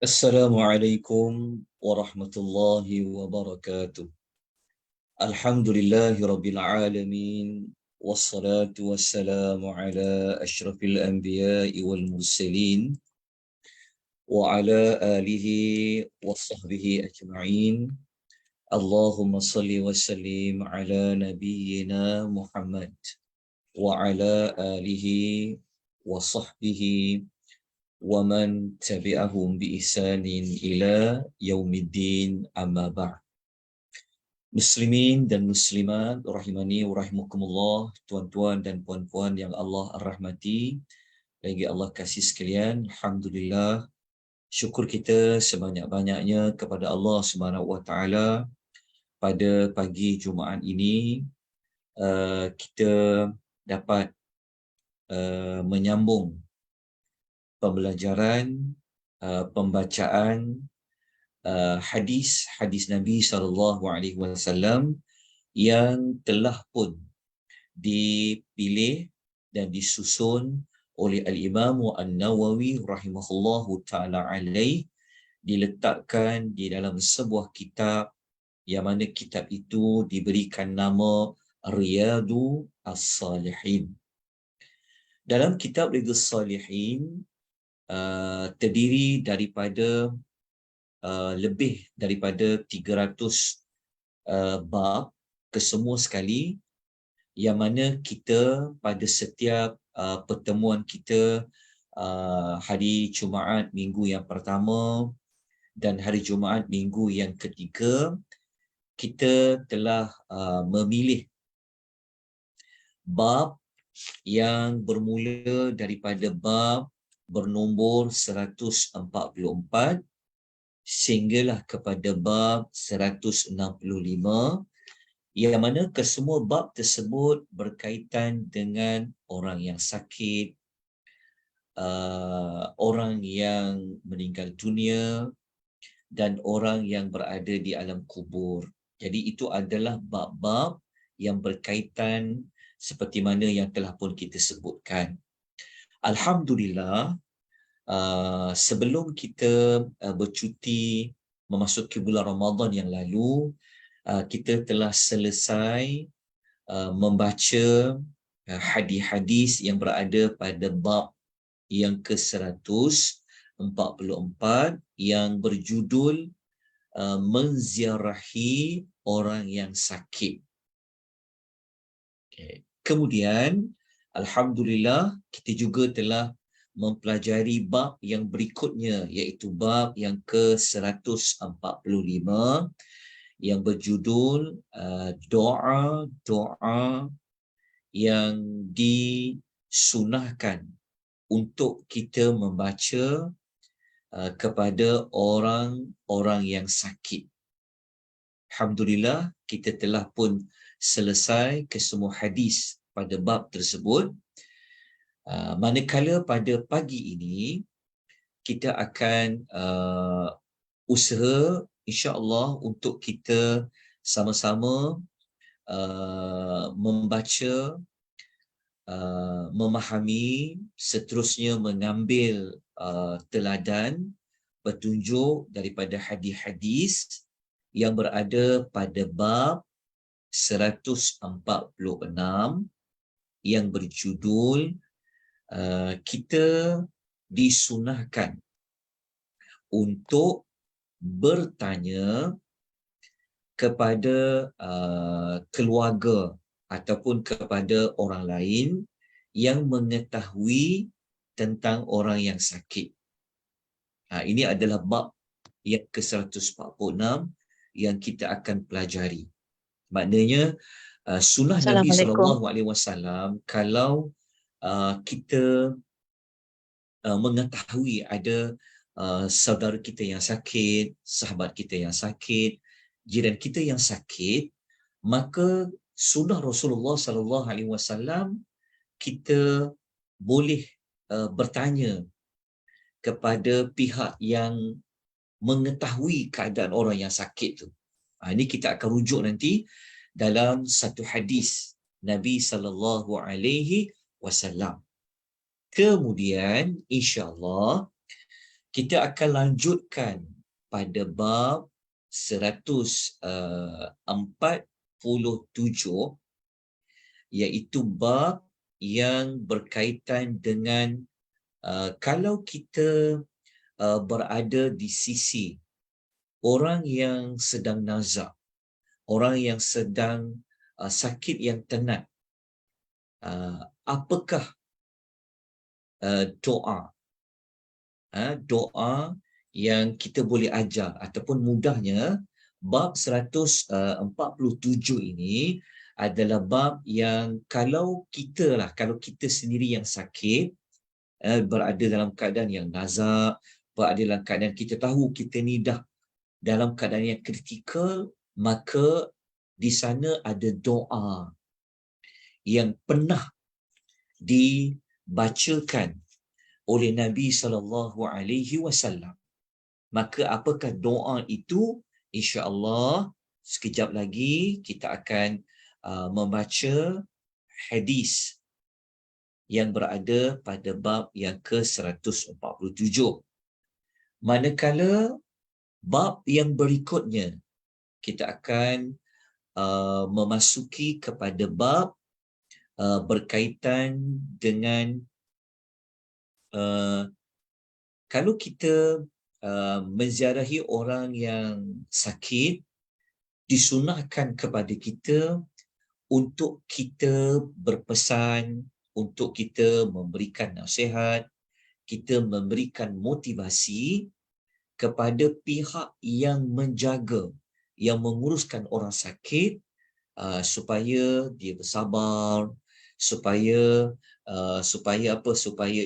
Assalamualaikum warahmatullahi wabarakatuh. Alhamdulillahi rabbil alamin. Wassalatu wassalamu ala ashrafil anbiya'i wal mursalin. Wa ala alihi wa sahbihi ajma'in. Allahumma salli wa sallim ala nabiyyina Muhammad. Wa ala alihi wa sahbihi ومن تبعهم بإحسان إلى يوم الدين أما بعد. Muslimin dan muslimat rahimani wa rahimakumullah, tuan-tuan dan puan-puan yang Allah rahmati, lagi Allah kasih sekalian, alhamdulillah, syukur kita sebanyak-banyaknya kepada Allah Subhanahu wa taala pada pagi Jumaat ini kita dapat menyambung pembelajaran pembacaan hadis Nabi SAW yang telah pun dipilih dan disusun oleh Al-Imam An-Nawawi rahimahullahu ta'ala alaih, diletakkan di dalam sebuah kitab yang mana kitab itu diberikan nama Riyadu As-Salihin. Dalam kitab Riyadu As-Salihin terdiri daripada lebih daripada 300 bab kesemua sekali, yang mana kita pada setiap pertemuan kita hari Jumaat minggu yang pertama dan hari Jumaat minggu yang ketiga, kita telah memilih bab yang bermula daripada bab bernombor 144 sehinggalah kepada bab 165, yang mana kesemua bab tersebut berkaitan dengan orang yang sakit, orang yang meninggal dunia dan orang yang berada di alam kubur. Jadi itu adalah bab-bab yang berkaitan seperti mana yang telah pun kita sebutkan. Alhamdulillah, sebelum kita bercuti memasuki bulan Ramadan yang lalu, kita telah selesai membaca hadis-hadis yang berada pada bab yang ke-144 yang berjudul menziarahi orang yang sakit. Kemudian alhamdulillah kita juga telah mempelajari bab yang berikutnya, iaitu bab yang ke-145 yang berjudul doa-doa yang disunahkan untuk kita membaca kepada orang-orang yang sakit. Alhamdulillah kita telah pun selesai kesemua hadis pada bab tersebut. Manakala pada pagi ini kita akan usaha insya-Allah untuk kita sama-sama membaca, memahami, seterusnya mengambil teladan petunjuk daripada hadis-hadis yang berada pada bab 146 yang berjudul kita disunahkan untuk bertanya kepada keluarga ataupun kepada orang lain yang mengetahui tentang orang yang sakit. Ini adalah bab yang ke-146 yang kita akan pelajari. Maknanya sunnah Nabi SAW, kalau kita mengetahui ada saudara kita yang sakit, sahabat kita yang sakit, jiran kita yang sakit, maka sunnah Rasulullah SAW kita boleh bertanya kepada pihak yang mengetahui keadaan orang yang sakit tu. Ini kita akan rujuk nanti dalam satu hadis Nabi SAW. Kemudian insya-Allah Kita akan lanjutkan pada bab 147, iaitu bab yang berkaitan dengan kalau kita berada di sisi orang yang sedang nazak, orang yang sedang sakit yang tenat, apakah doa doa yang kita boleh ajar, ataupun mudahnya bab 147 ini adalah bab yang kalau kita sendiri yang sakit, berada dalam keadaan yang nazak, berada dalam keadaan kita tahu kita ni dah dalam keadaan yang kritikal, maka di sana ada doa yang pernah dibacakan oleh Nabi SAW. Maka apakah doa itu? Insya-Allah sekejap lagi kita akan membaca hadis yang berada pada bab yang ke-147. Manakala bab yang berikutnya kita akan memasuki kepada bab berkaitan dengan kalau kita menziarahi orang yang sakit, disunahkan kepada kita untuk kita berpesan, untuk kita memberikan nasihat, kita memberikan motivasi kepada pihak yang menjaga, yang menguruskan orang sakit, supaya dia bersabar, supaya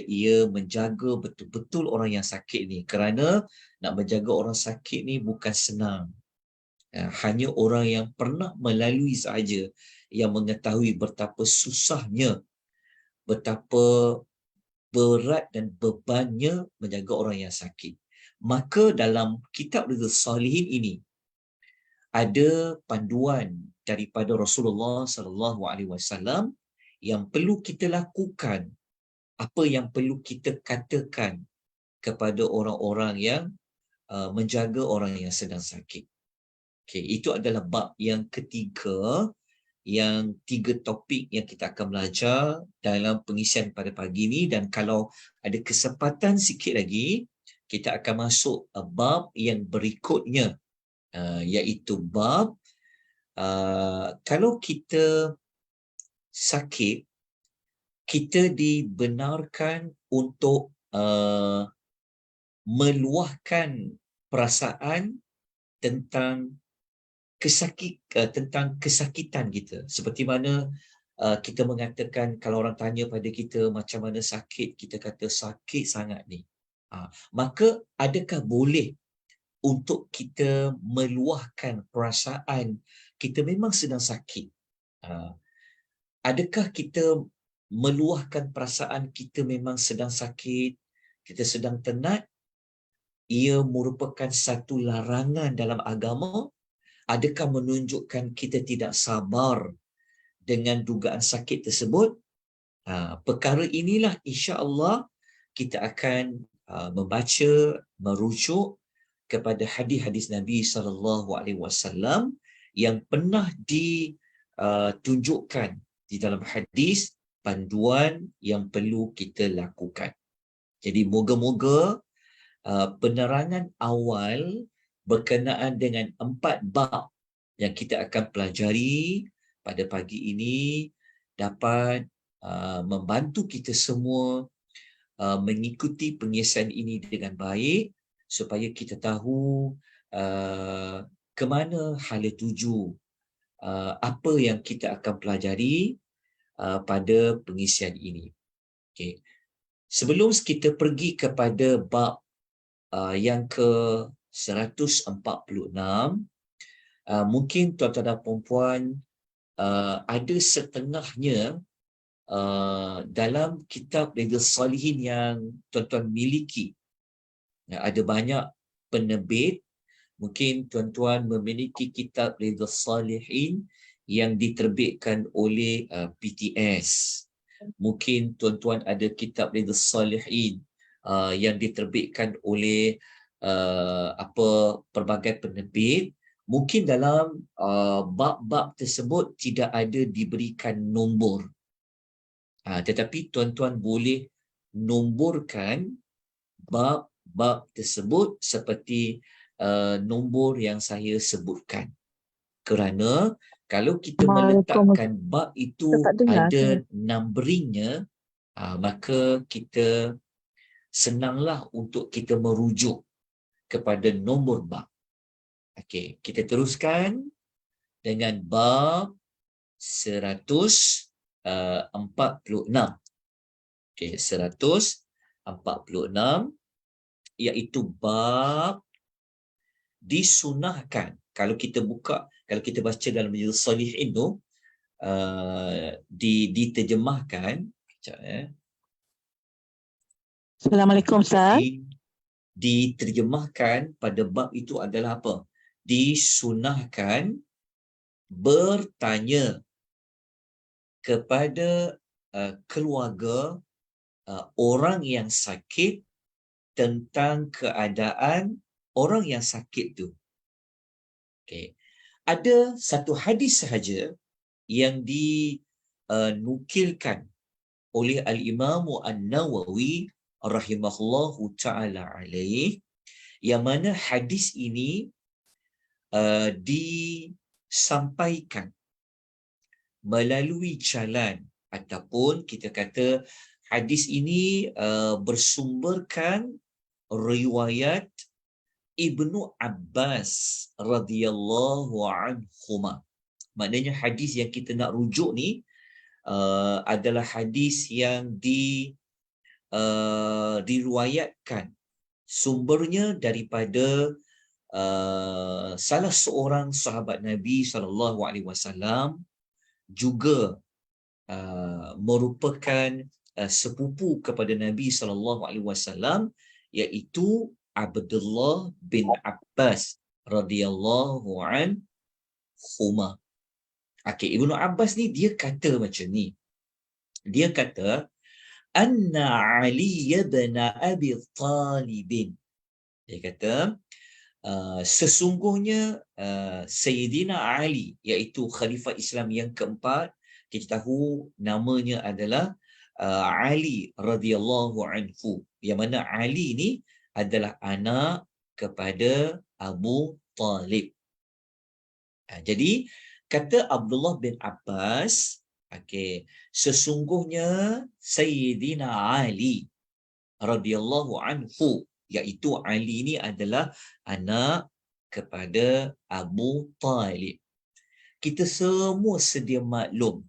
ia menjaga betul-betul orang yang sakit ni, kerana nak menjaga orang sakit ni bukan senang. Hanya orang yang pernah melalui sahaja yang mengetahui betapa susahnya, betapa berat dan bebannya menjaga orang yang sakit. Maka dalam kitab Riyadhus Salihin ini ada panduan daripada Rasulullah SAW yang perlu kita lakukan, apa yang perlu kita katakan kepada orang-orang yang menjaga orang yang sedang sakit. Okey, itu adalah bab yang ketiga, yang 3 topik yang kita akan belajar dalam pengisian pada pagi ini. Dan kalau ada kesempatan sikit lagi, kita akan masuk bab yang berikutnya, iaitu bab kalau kita sakit, kita dibenarkan untuk meluahkan perasaan tentang kesakitan kita. Seperti mana kita mengatakan, kalau orang tanya pada kita macam mana sakit, kita kata sakit sangat ni. Maka adakah boleh untuk kita meluahkan perasaan kita memang sedang sakit? Adakah kita meluahkan perasaan kita memang sedang sakit, kita sedang tenat? Ia merupakan satu larangan dalam agama? Adakah menunjukkan kita tidak sabar dengan dugaan sakit tersebut? Perkara inilah insya-Allah kita akan membaca, merujuk kepada hadis-hadis Nabi SAW yang pernah ditunjukkan di dalam hadis panduan yang perlu kita lakukan. Jadi moga-moga penerangan awal berkenaan dengan 4 bab yang kita akan pelajari pada pagi ini dapat membantu kita semua mengikuti pengisian ini dengan baik, supaya kita tahu ke mana hala tuju, apa yang kita akan pelajari pada pengisian ini. Okay. Sebelum kita pergi kepada bab yang ke-146, mungkin tuan-tuan dan puan-puan ada setengahnya dalam kitab Riyadhus Salihin yang tuan-tuan miliki. Ada banyak penerbit, mungkin tuan-tuan memiliki kitab Riyadhus Salihin yang diterbitkan oleh PTS. Mungkin tuan-tuan ada kitab Riyadhus Salihin yang diterbitkan oleh pelbagai penerbit, mungkin dalam bab-bab tersebut tidak ada diberikan nombor. Tetapi tuan-tuan boleh nomborkan bab-bab tersebut seperti nombor yang saya sebutkan. Kerana kalau kita meletakkan bab itu ada numberingnya, maka kita senanglah untuk kita merujuk kepada nombor bab. Okey, kita teruskan dengan bab 146. Okey, 146 iaitu bab disunahkan. Kalau kita buka, kalau kita baca dalam Riyadhus Shalihin tu, diterjemahkan, sekejap Assalamualaikum Ustaz. Diterjemahkan pada bab itu adalah apa? Disunahkan bertanya kepada keluarga orang yang sakit tentang keadaan orang yang sakit tu. Okay. Ada satu hadis sahaja yang dinukilkan oleh Al-Imam An-Nawawi rahimahullahu ta'ala alaih, yang mana hadis ini disampaikan melalui jalan, ataupun kita kata hadis ini bersumberkan riwayat Ibnu Abbas radhiyallahu anhuma. Maknanya hadis yang kita nak rujuk ni adalah hadis yang diriwayatkan sumbernya daripada salah seorang sahabat Nabi SAW, juga merupakan sepupu kepada Nabi SAW, iaitu Abdullah bin Abbas radhiyallahu anhuma. Okey, Ibnu Abbas ni dia kata macam ni. Dia kata anna Ali ibn Abi Talib. Dia kata sesungguhnya Sayyidina Ali, iaitu Khalifah Islam yang keempat, kita tahu namanya adalah Ali radhiyallahu anhu, yang mana Ali ni adalah anak kepada Abu Talib. Jadi kata Abdullah bin Abbas, okey, sesungguhnya Sayyidina Ali radhiyallahu anhu, iaitu Ali ni adalah anak kepada Abu Talib. Kita semua sedia maklum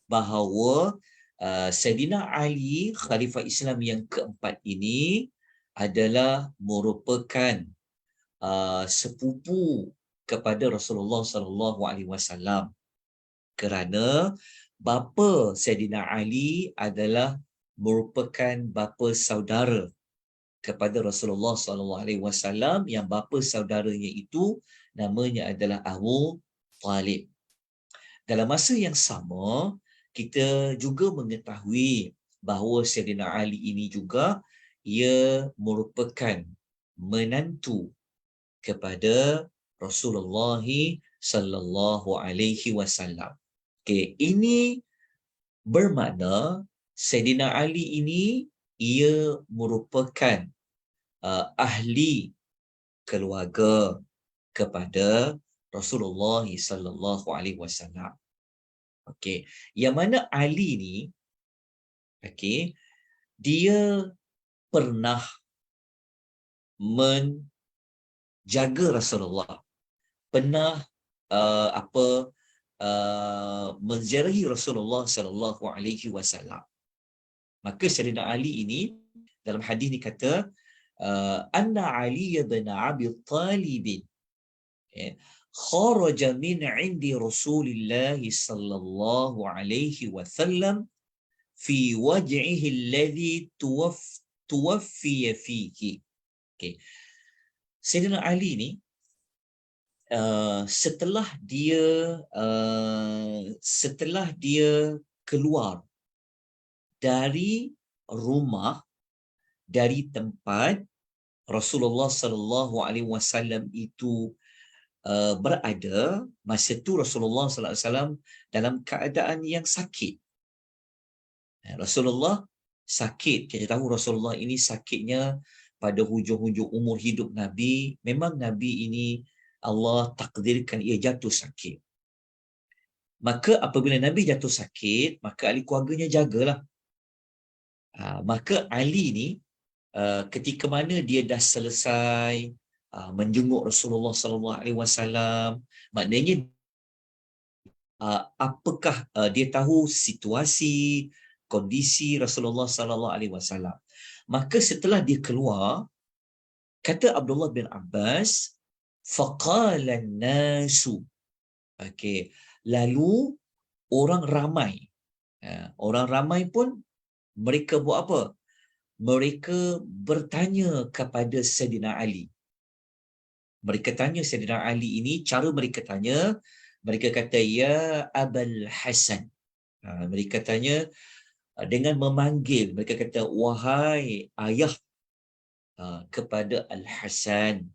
bahawa Sayyidina Ali, Khalifah Islam yang keempat ini, adalah merupakan sepupu kepada Rasulullah SAW, kerana bapa Sayyidina Ali adalah merupakan bapa saudara kepada Rasulullah SAW, yang bapa saudaranya itu namanya adalah Abu Talib. Dalam masa yang sama, kita juga mengetahui bahawa Sayyidina Ali ini juga ia merupakan menantu kepada Rasulullah SAW. Okey, ini bermakna Sayyidina Ali ini ia merupakan ahli keluarga kepada Rasulullah SAW. Okey, yang mana Ali ni, okey, dia pernah menjaga Rasulullah, pernah menziarahi Rasulullah SAW. Maka Sayyidina Ali ini dalam hadis ni kata anna Ali ibn Abi Talib kharaja min 'indi Rasulillah sallallahu alaihi wasallam fi waj'ihi alladhi tuwaffiya fihi. Okey, Sayyidina Ali ni setelah dia keluar dari rumah dari tempat Rasulullah sallallahu alaihi wasallam itu berada. Masa tu Rasulullah sallallahu alaihi wasallam dalam keadaan yang sakit. Rasulullah sakit. Kita tahu Rasulullah ini sakitnya pada hujung-hujung umur hidup Nabi. Memang Nabi ini Allah takdirkan ia jatuh sakit. Maka apabila Nabi jatuh sakit, maka ahli keluarganya jagalah. Maka Ali ni ketika mana dia dah selesai menjenguk Rasulullah sallallahu alaihi wasallam, maknanya apakah dia tahu situasi kondisi Rasulullah sallallahu alaihi wasallam. Maka setelah dia keluar, kata Abdullah bin Abbas, faqala an-nasu, okey, lalu orang ramai pun mereka buat apa? Mereka bertanya kepada Sayyidina Ali. Mereka tanya Sayyidina Ali ini, cara mereka tanya, mereka kata, ya Abul Hasan. Mereka tanya dengan memanggil, mereka kata, wahai ayah kepada Al-Hasan.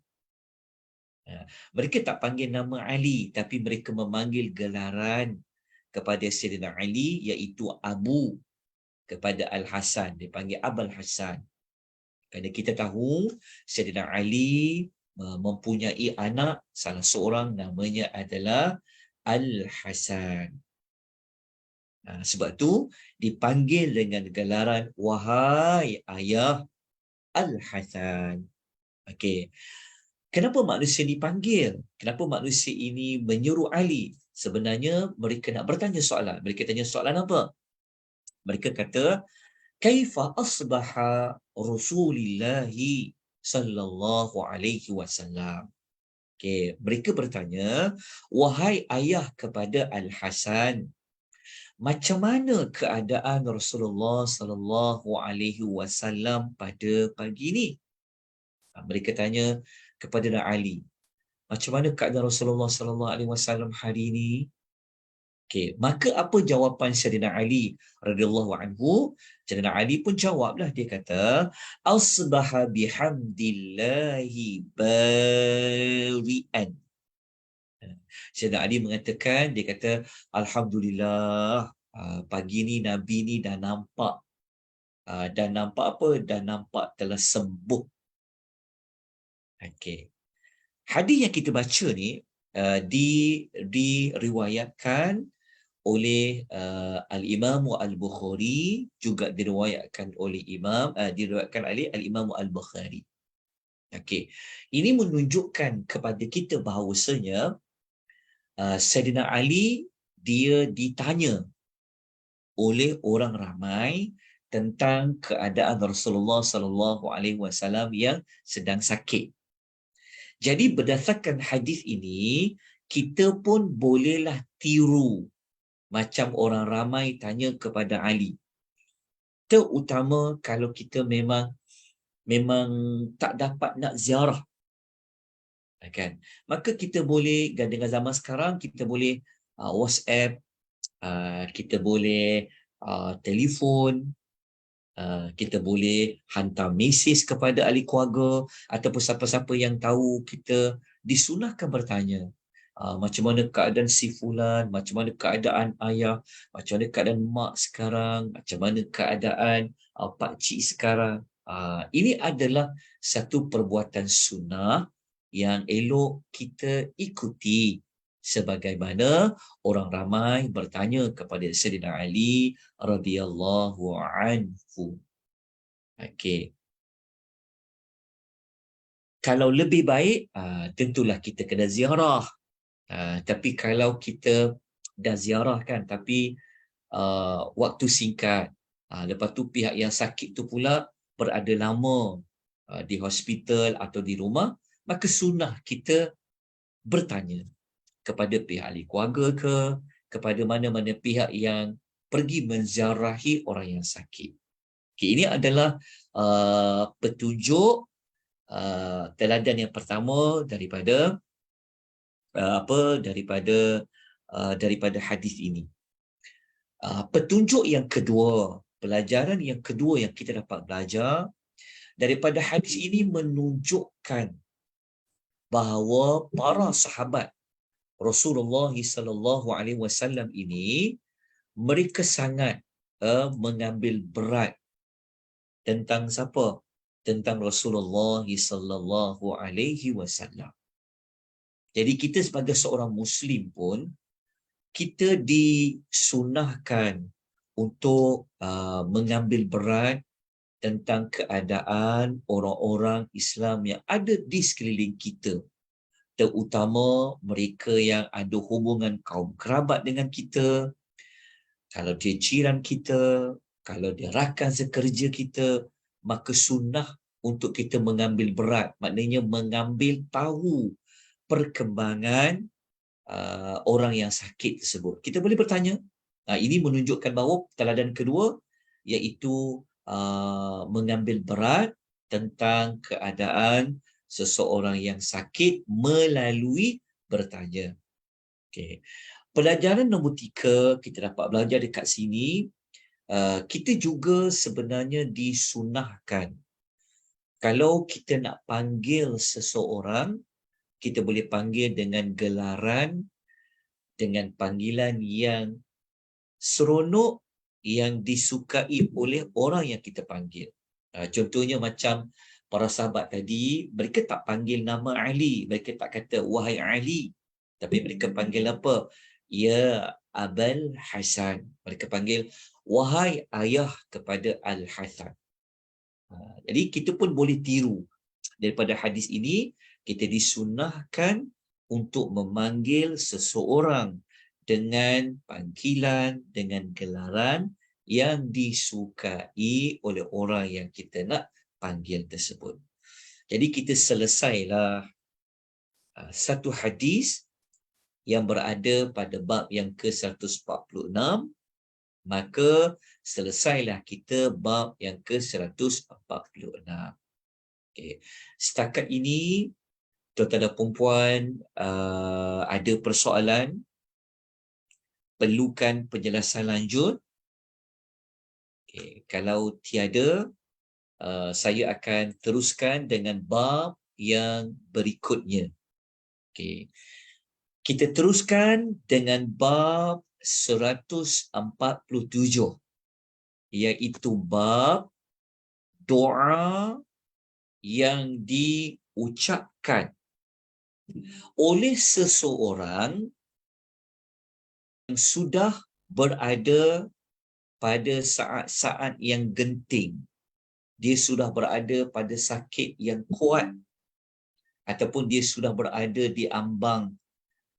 Mereka tak panggil nama Ali, tapi mereka memanggil gelaran kepada Sayyidina Ali, iaitu Abu kepada Al-Hasan. Dia panggil Abul Hasan. Kerana kita tahu Sayyidina Ali mempunyai anak, salah seorang namanya adalah Al-Hasan. Sebab tu dipanggil dengan gelaran wahai ayah Al-Hasan. Okey. Kenapa manusia dipanggil? Kenapa manusia ini menyuruh Ali? Sebenarnya mereka nak bertanya soalan. Mereka tanya soalan apa? Mereka kata, kaifa asbaha Rasulillahi sallallahu alaihi wasallam. Okey, mereka bertanya, wahai ayah kepada Al-Hasan, macam mana keadaan Rasulullah sallallahu alaihi wasallam pada pagi ini? Mereka tanya kepada Ali, macam mana keadaan Rasulullah sallallahu alaihi wasallam hari ini? Okey, maka apa jawapan Sayyidina Ali radhiyallahu anhu? Sayyidina Ali pun jawablah, dia kata, asbaha bihamdillahi bari'an. Sayyidina Ali mengatakan, dia kata, alhamdulillah, pagi ni Nabi ni dah nampak apa? Dah nampak telah sembuh. Okey. Hadis yang kita baca ni diriwayatkan oleh Al-Imam Al-Bukhari, juga diriwayatkan oleh Al-Imam Al-Bukhari. Okey. Ini menunjukkan kepada kita bahawasanya Sayyidina Ali dia ditanya oleh orang ramai tentang keadaan Rasulullah sallallahu alaihi wasallam yang sedang sakit. Jadi berdasarkan hadis ini, kita pun bolehlah tiru macam orang ramai tanya kepada Ali. Terutama kalau kita memang tak dapat nak ziarah. Kan? Maka kita boleh, dengan zaman sekarang, kita boleh WhatsApp, kita boleh telefon, kita boleh hantar mesej kepada ahli keluarga ataupun siapa-siapa yang tahu kita, disunahkan bertanya. Macam mana keadaan si fulan, macam mana keadaan ayah, macam mana keadaan mak sekarang, macam mana keadaan pak cik sekarang. Ini adalah satu perbuatan sunnah yang elok kita ikuti, sebagaimana orang ramai bertanya kepada Sayyidina Ali radhiyallahu anhu. Okey. Kalau lebih baik, tentulah kita kena ziarah. Tapi kalau kita dah ziarah kan, tapi waktu singkat, lepas tu pihak yang sakit tu pula berada lama di hospital atau di rumah, maka sunnah kita bertanya kepada pihak ahli keluarga ke, kepada mana-mana pihak yang pergi menziarahi orang yang sakit. Okay, ini adalah petunjuk teladan yang pertama daripada daripada hadis ini. Petunjuk yang kedua, pelajaran yang kedua yang kita dapat belajar, daripada hadis ini menunjukkan bahawa para sahabat Rasulullah sallallahu alaihi wasallam ini mereka sangat mengambil berat tentang siapa? Tentang Rasulullah sallallahu alaihi wasallam. Jadi kita sebagai seorang muslim pun kita disunahkan untuk mengambil berat tentang keadaan orang-orang Islam yang ada di sekeliling kita, terutama mereka yang ada hubungan kaum kerabat dengan kita, kalau dia jiran kita, kalau dia rakan sekerja kita, maka sunnah untuk kita mengambil berat, maknanya mengambil tahu perkembangan orang yang sakit tersebut. Kita boleh bertanya. Ini menunjukkan bahawa teladan kedua iaitu mengambil berat tentang keadaan seseorang yang sakit melalui bertanya. Okay. Pelajaran nombor 3 kita dapat belajar dekat sini, kita juga sebenarnya disunahkan kalau kita nak panggil seseorang, kita boleh panggil dengan gelaran, dengan panggilan yang seronok, yang disukai oleh orang yang kita panggil. Contohnya macam para sahabat tadi, mereka tak panggil nama Ali, mereka tak kata wahai Ali, tapi mereka panggil apa? Ya Abul Hasan. Mereka panggil wahai ayah kepada Al-Hasan. Jadi kita pun boleh tiru daripada hadis ini, kita disunahkan untuk memanggil seseorang dengan panggilan, dengan gelaran yang disukai oleh orang yang kita nak panggil tersebut. Jadi kita selesailah satu hadis yang berada pada bab yang ke-146, maka selesailah kita bab yang ke-146. Okay. Setakat ini, tuan-tuan dan puan-puan, ada persoalan, perlukan penjelasan lanjut? Okay. Kalau tiada, saya akan teruskan dengan bab yang berikutnya. Okay. Kita teruskan dengan bab 147, iaitu bab doa yang diucapkan oleh seseorang yang sudah berada pada saat-saat yang genting. Dia sudah berada pada sakit yang kuat, ataupun dia sudah berada di ambang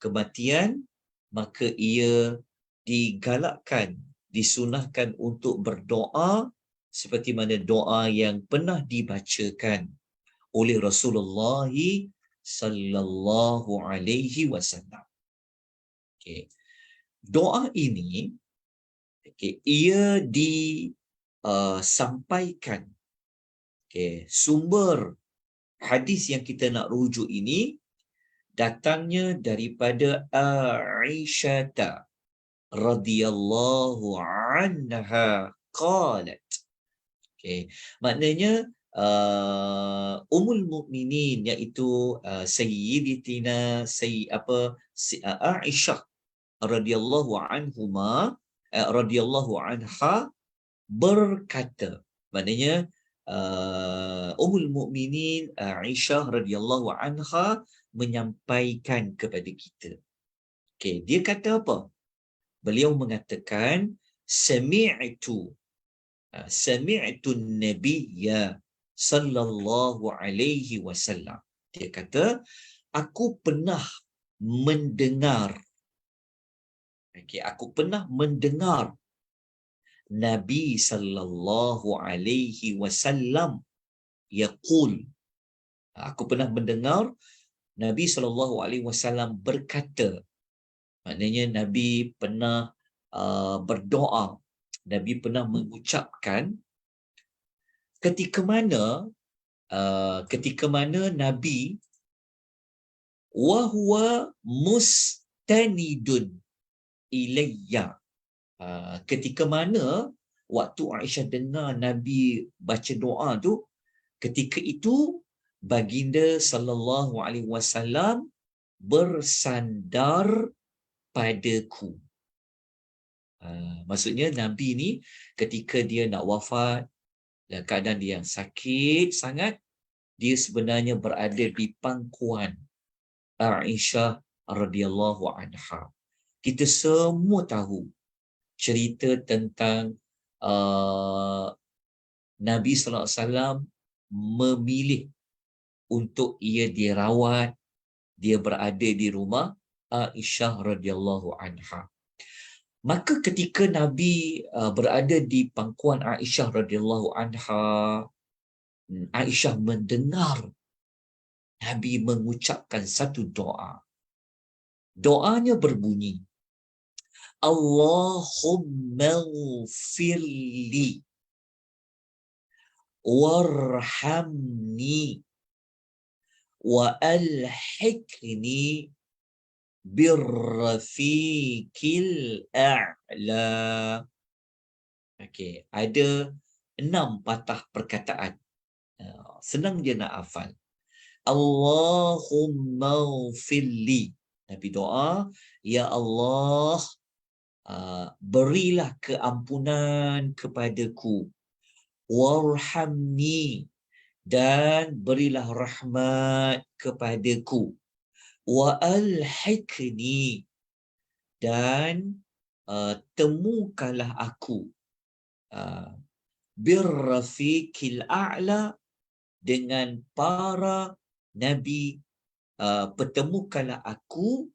kematian, maka ia digalakkan, disunahkan untuk berdoa seperti mana doa yang pernah dibacakan oleh Rasulullah sallallahu alaihi wasallam. Okay. Doa ini, okay, ia disampaikan, okay, sumber hadis yang kita nak rujuk ini datangnya daripada Aisyah radhiyallahu anha qalat. Okay. Maknanya Ummul Mukminin, iaitu Sayyidatina Aisyah radhiyallahu anha berkata. Maknanya Ummul Mukminin Aisyah radhiyallahu anha menyampaikan kepada kita. Okay, dia kata apa? Beliau mengatakan sami'tu Nabiyya sallallahu alaihi wasallam. Dia kata, aku pernah mendengar. Okay, aku pernah mendengar Nabi sallallahu alaihi wasallam yaqul. Aku pernah mendengar Nabi sallallahu alaihi wasallam berkata. Maknanya Nabi pernah berdoa, Nabi pernah mengucapkan ketika mana Nabi wa huwa mustanidun ilayya. Ketika mana waktu Aisyah dengar Nabi baca doa tu, Ketika itu baginda sallallahu alaihi wasallam bersandar padaku. Maksudnya Nabi ni ketika dia nak wafat, dalam keadaan dia yang sakit sangat, dia sebenarnya berada di pangkuan Aisyah radhiyallahu anha. Kita semua tahu cerita tentang Nabi sallallahu alaihi wasallam memilih untuk ia dirawat, dia berada di rumah Aisyah radhiyallahu anha. Maka ketika Nabi berada di pangkuan Aisyah radhiyallahu anha, Aisyah mendengar Nabi mengucapkan satu doa. Doanya berbunyi, Allahumma ghfirli warhamni wa alhiqni birrafiqil a'la. Okey, ada 6 patah perkataan. Senang je nak hafal. Allahumma ghfirli. Nabi doa, ya Allah, berilah keampunan kepadaku. Warhamni, dan berilah rahmat kepadaku. Wa alhiqni, dan temukanlah aku birrafiqil a'la, dengan para nabi, pertemukanlah aku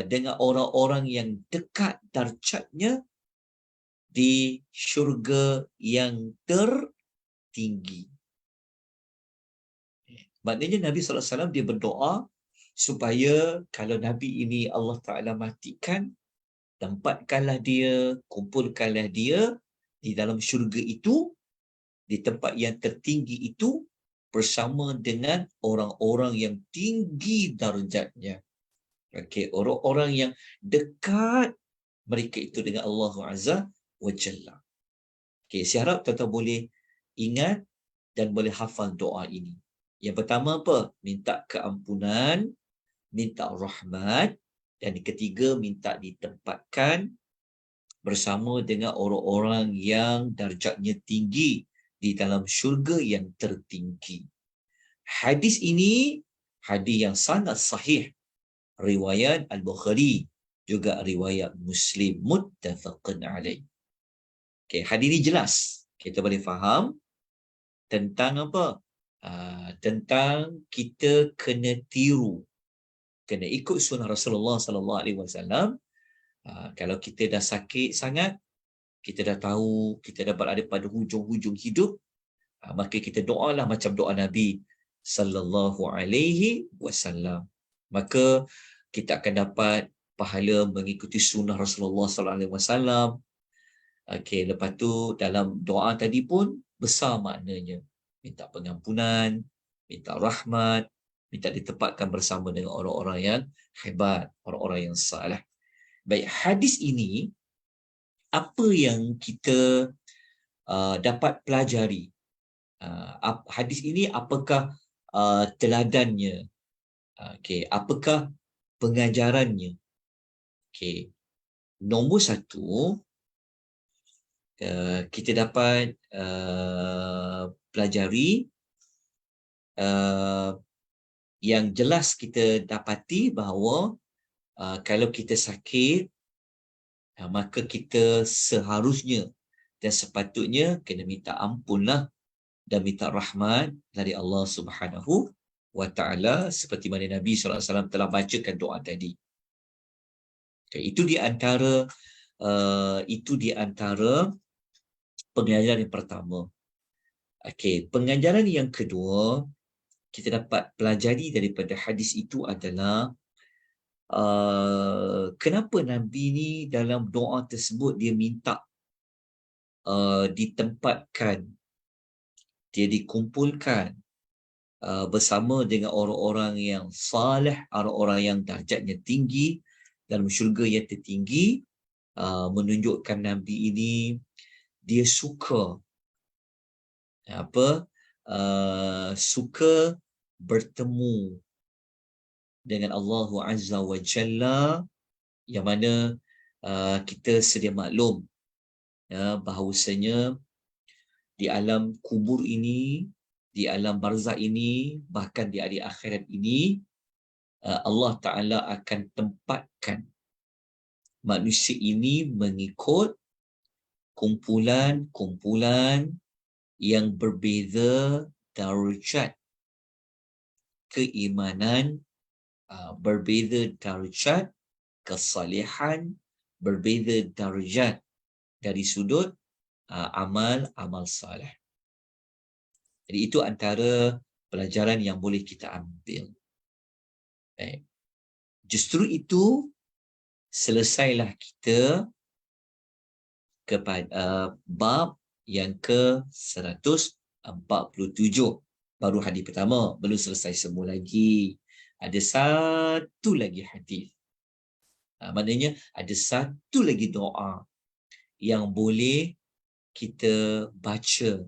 dengan orang-orang yang dekat darjatnya di syurga yang tertinggi. Maknanya Nabi SAW dia berdoa supaya kalau Nabi ini Allah Ta'ala matikan, tempatkanlah dia, kumpulkanlah dia di dalam syurga itu, di tempat yang tertinggi itu, bersama dengan orang-orang yang tinggi darjatnya. Okey, orang-orang yang dekat mereka itu dengan Allah Azza wa Jalla. Okey, saya harap tuan-tuan boleh ingat dan boleh hafal doa ini. Yang pertama apa? Minta keampunan, minta rahmat, dan yang ketiga minta ditempatkan bersama dengan orang-orang yang darjatnya tinggi di dalam syurga yang tertinggi. Hadis ini hadis yang sangat sahih, riwayat Al-Bukhari, juga riwayat Muslim, muttafaqun alaih. Okey, hadis ini jelas. Kita boleh faham tentang apa? Tentang kita kena tiru, kena ikut sunnah Rasulullah sallallahu alaihi wasallam. Kalau kita dah sakit sangat, kita dah tahu kita dah berada pada hujung-hujung hidup, maka kita doalah macam doa Nabi sallallahu alaihi wasallam. Maka kita akan dapat pahala mengikuti sunnah Rasulullah sallallahu alaihi wasallam. Okey, lepas tu dalam doa tadi pun besar maknanya. Minta pengampunan, minta rahmat, minta ditempatkan bersama dengan orang-orang yang hebat, orang-orang yang saleh. Baik, hadis ini apa yang kita dapat pelajari? Hadis ini apakah teladannya? Okey, apakah pengajarannya? Okey, nombor satu, kita dapat pelajari yang jelas kita dapati bahawa kalau kita sakit, maka kita seharusnya dan sepatutnya kena minta ampunlah dan minta rahmat dari Allah Subhanahu wa Ta'ala, seperti mana Nabi SAW telah bacakan doa tadi. Okay, itu di antara pengajaran yang pertama. Okey, pengajaran yang kedua kita dapat pelajari daripada hadis itu adalah kenapa Nabi ni dalam doa tersebut dia minta ditempatkan, dia dikumpulkan bersama dengan orang-orang yang saleh, orang-orang yang darjatnya tinggi dalam syurga yang tertinggi, menunjukkan Nabi ini dia suka suka bertemu dengan Allah Azza wa Jalla, yang mana kita sedia maklum ya, bahawasanya di alam kubur ini, di alam barzakh ini, bahkan di hari akhirat ini, Allah Ta'ala akan tempatkan manusia ini mengikut kumpulan-kumpulan yang berbeza darjat keimanan, berbeza darjat kesalihan, berbeza darjat dari sudut amal salih. Jadi itu antara pelajaran yang boleh kita ambil. Baik. Justru itu selesailah kita kepada bab yang ke-147. Baru hadis pertama, belum selesai semua lagi. Ada satu lagi hadis. Maknanya ada satu lagi doa yang boleh kita baca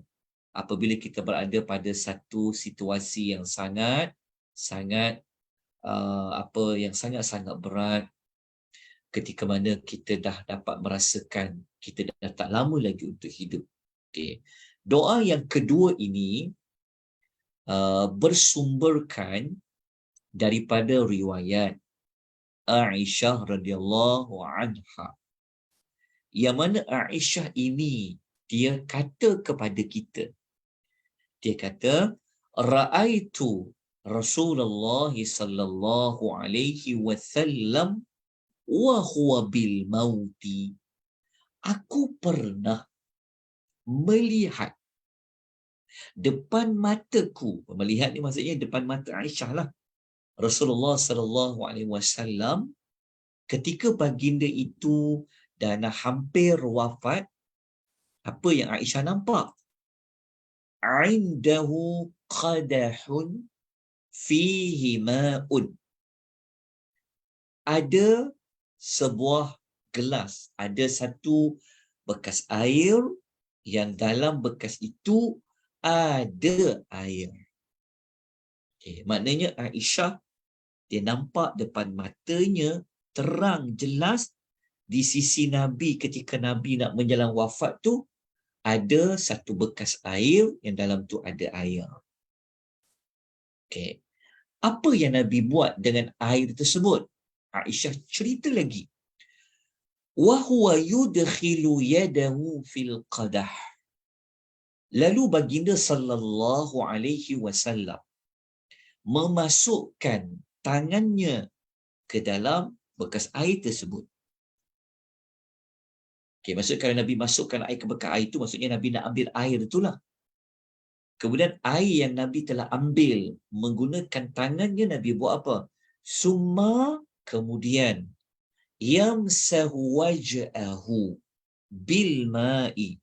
apabila kita berada pada satu situasi yang sangat sangat berat, ketika mana kita dah dapat merasakan kita dah tak lama lagi untuk hidup. Okey. Doa yang kedua ini bersumberkan daripada riwayat Aisyah radhiyallahu anha, yang mana Aisyah ini dia kata kepada kita, dia kata, ra'aitu Rasulullah sallallahu alaihi wasallam wa huwa bil mauti. Aku pernah melihat depan mataku. Melihat ni maksudnya depan mata Aisyah lah. Rasulullah sallallahu alaihi wasallam ketika baginda itu dah hampir wafat, apa yang Aisyah nampak? Indahu qadahun fihi ma'un. Ada sebuah gelas, ada satu bekas air yang dalam bekas itu ada air. Okay, maknanya Aisyah dia nampak depan matanya terang jelas di sisi Nabi ketika Nabi nak menjelang wafat tu ada satu bekas air yang dalam tu ada air. Okay. Apa yang Nabi buat dengan air tersebut? Aisyah cerita lagi. Wa huwa yudkhilu yadahu fil qadah. Lalu baginda sallallahu alaihi wasallam memasukkan tangannya ke dalam bekas air tersebut. Okay, maksud kalau Nabi masukkan air ke bekas air itu, maksudnya Nabi nak ambil air itulah. Kemudian air yang Nabi telah ambil menggunakan tangannya, Nabi buat apa? Summa, kemudian yamsahu waj'ahu bil ma'i.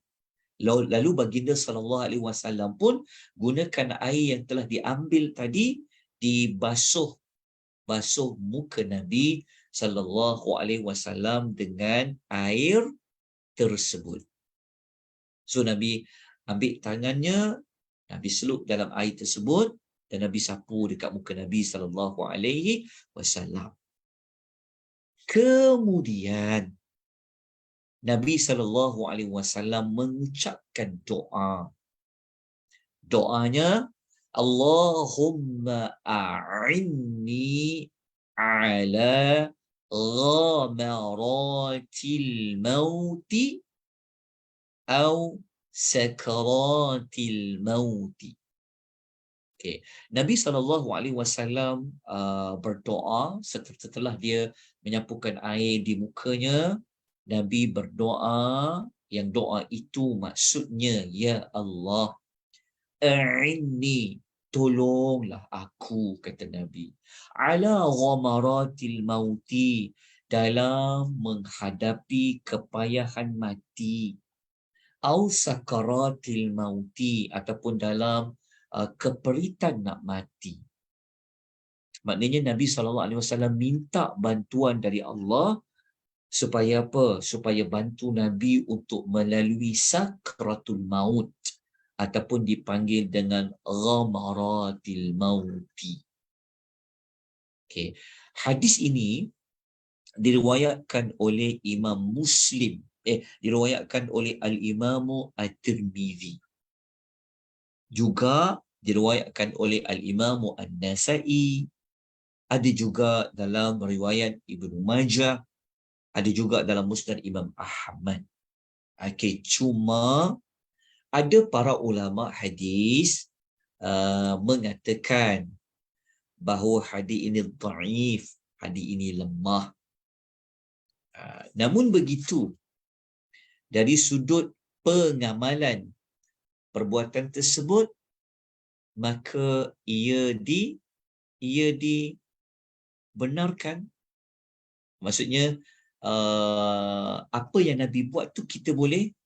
Lalu baginda SAW pun gunakan air yang telah diambil tadi dibasuh muka Nabi SAW dengan air tersebut. So Nabi ambil tangannya, Nabi selup dalam air tersebut dan Nabi sapu dekat muka Nabi SAW. Kemudian Nabi SAW mengucapkan doa. Doanya, Allahumma a'inni ala ghamaratil mauti au sakaratil mauti. Okay. Nabi SAW berdoa setelah dia menyapukan air di mukanya. Nabi berdoa, yang doa itu maksudnya, ya Allah, a'inni, tolonglah aku, kata Nabi, ala ghamaratil mauti, dalam menghadapi kepayahan mati, au sakaratil mauti, ataupun dalam keperitan nak mati. Maknanya Nabi SAW minta bantuan dari Allah supaya apa? Supaya bantu Nabi untuk melalui sakratul maut, ataupun dipanggil dengan ghamaratil mauti. Okey. Hadis ini diriwayatkan oleh Imam Muslim, diriwayatkan oleh Al-Imamu At-Tirmizi. Juga diriwayatkan oleh Al-Imamu An-Nasa'i, ada juga dalam riwayat Ibnu Majah, ada juga dalam Musnad Imam Ahmad. Okey, cuma ada para ulama hadis mengatakan bahawa hadis ini dhaif, hadis ini lemah. Namun begitu, dari sudut pengamalan perbuatan tersebut, maka ia dibenarkan. Maksudnya apa yang Nabi buat tu kita boleh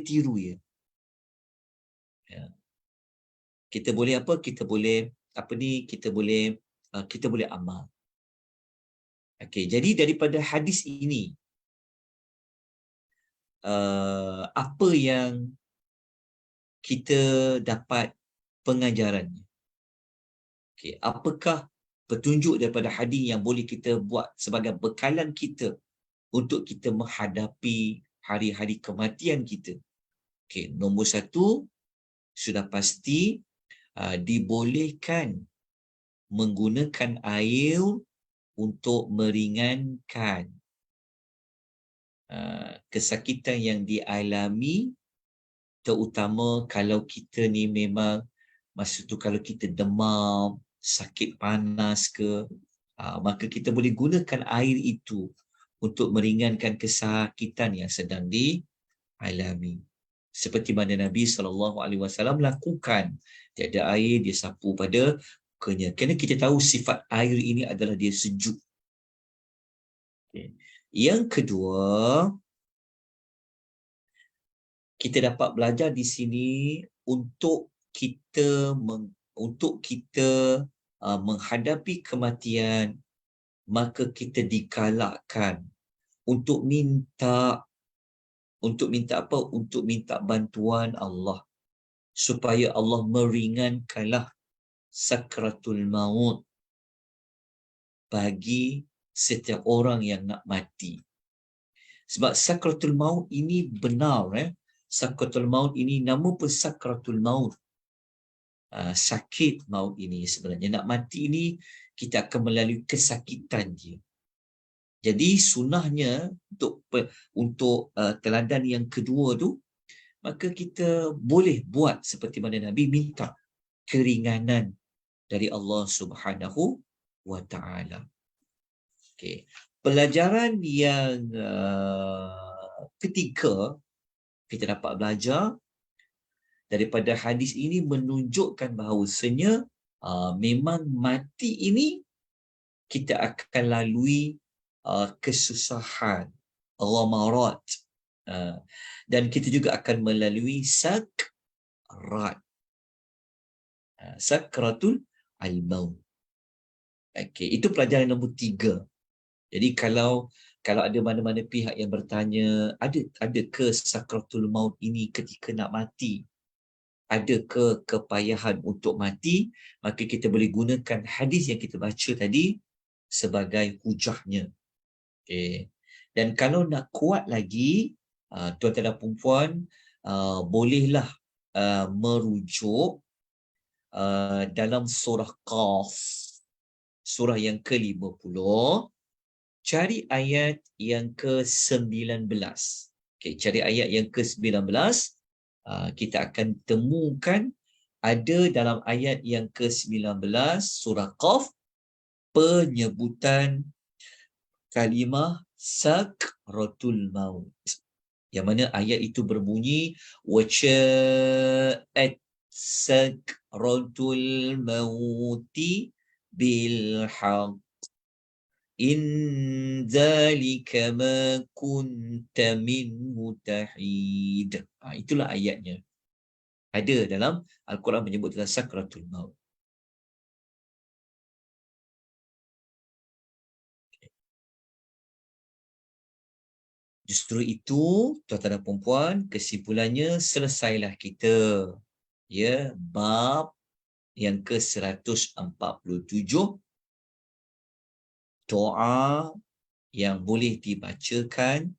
tiru ya. Kita boleh kita boleh amal. Okey, jadi daripada hadis ini apa yang kita dapat pengajarannya? Okey, apakah petunjuk daripada hadis yang boleh kita buat sebagai bekalan kita untuk kita menghadapi hari-hari kematian kita? Okey, nombor satu, sudah pasti dibolehkan menggunakan air untuk meringankan kesakitan yang dialami, terutama kalau kita ni memang masa tu kalau kita demam, sakit panas ke, maka kita boleh gunakan air itu untuk meringankan kesakitan yang sedang dialami. Seperti mana Nabi SAW lakukan. Tiada air, dia sapu pada mukanya. Kerana kita tahu sifat air ini adalah dia sejuk. Okay. Yang kedua, kita dapat belajar di sini untuk kita menghadapi kematian, maka kita digalakkan untuk minta apa? Untuk minta bantuan Allah supaya Allah meringankanlah sakratul maut bagi setiap orang yang nak mati. Sebab sakratul maut ini benar, sakratul maut ini nama pun sakratul maut. Sakit maut ini sebenarnya, nak mati ini kita akan melalui kesakitan dia. Jadi sunnahnya untuk teladan yang kedua tu, maka kita boleh buat seperti mana Nabi minta keringanan dari Allah Subhanahu wa Ta'ala. Okey. Pelajaran yang ketiga kita dapat belajar daripada hadis ini menunjukkan bahawasanya memang mati ini kita akan lalui kesusahan, ghamarat, dan kita juga akan melalui sakrat, sakratul al-maut. Okey, itu pelajaran nombor 3. Jadi kalau ada mana-mana pihak yang bertanya, ada ke sakratul maut ini ketika nak mati? Ada ke kepayahan untuk mati? Maka kita boleh gunakan hadis yang kita baca tadi sebagai hujahnya. Okay. Dan kalau nak kuat lagi, tuan-tuan dan puan-puan, bolehlah merujuk dalam surah Qaf, surah yang ke-50, cari ayat yang ke-19. Okay, cari ayat yang ke-19, kita akan temukan ada dalam ayat yang ke-19 surah Qaf penyebutan kalimah sakratul maut. Yang mana ayat itu berbunyi waja'at sakratul mauti bil haqq in dzalika ma kunta minhu tahid. Itulah ayatnya. Ada dalam Al-Quran menyebut tentang sakratul maut. Justru itu, tuan-tuan dan puan-puan, kesimpulannya selesailah kita Ya, bab yang ke-147, doa yang boleh dibacakan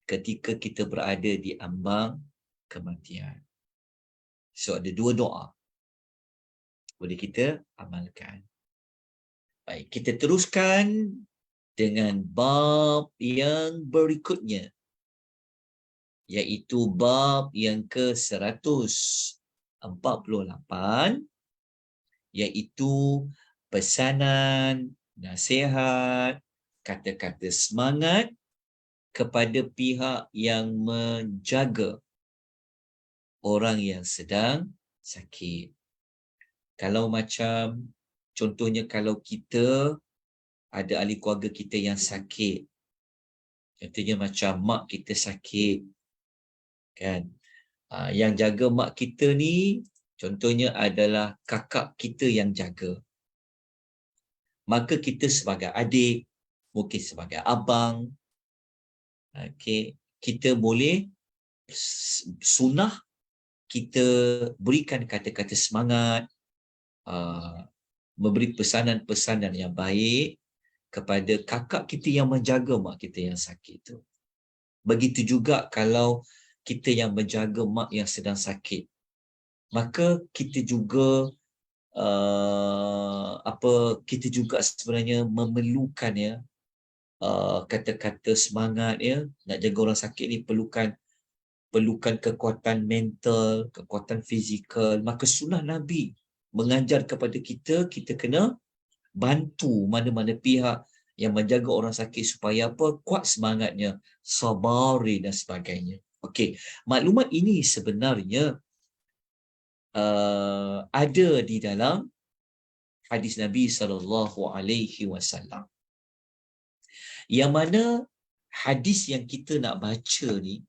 ketika kita berada di ambang kematian. So ada dua doa boleh kita amalkan. Baik, kita teruskan dengan bab yang berikutnya, iaitu bab yang ke-148, iaitu pesanan, nasihat, kata-kata semangat kepada pihak yang menjaga orang yang sedang sakit. Kalau macam contohnya kalau kita ada ahli keluarga kita yang sakit, contohnya macam mak kita sakit, kan? Yang jaga mak kita ni contohnya adalah kakak kita yang jaga. Maka kita sebagai adik, mungkin sebagai abang, okay, kita boleh sunnah kita berikan kata-kata semangat, memberi pesanan-pesanan yang baik kepada kakak kita yang menjaga mak kita yang sakit tu. Begitu juga kalau kita yang menjaga mak yang sedang sakit, maka kita juga kita juga sebenarnya memerlukan ya kata-kata semangat ya. Nak jaga orang sakit ni perlukan kekuatan mental, kekuatan fizikal. Maka sunnah Nabi mengajar kepada kita, kita kena bantu mana-mana pihak yang menjaga orang sakit supaya apa? Kuat semangatnya, sabari dan sebagainya. Okey, maklumat ini sebenarnya ada di dalam hadis Nabi SAW. Yang mana hadis yang kita nak baca ni,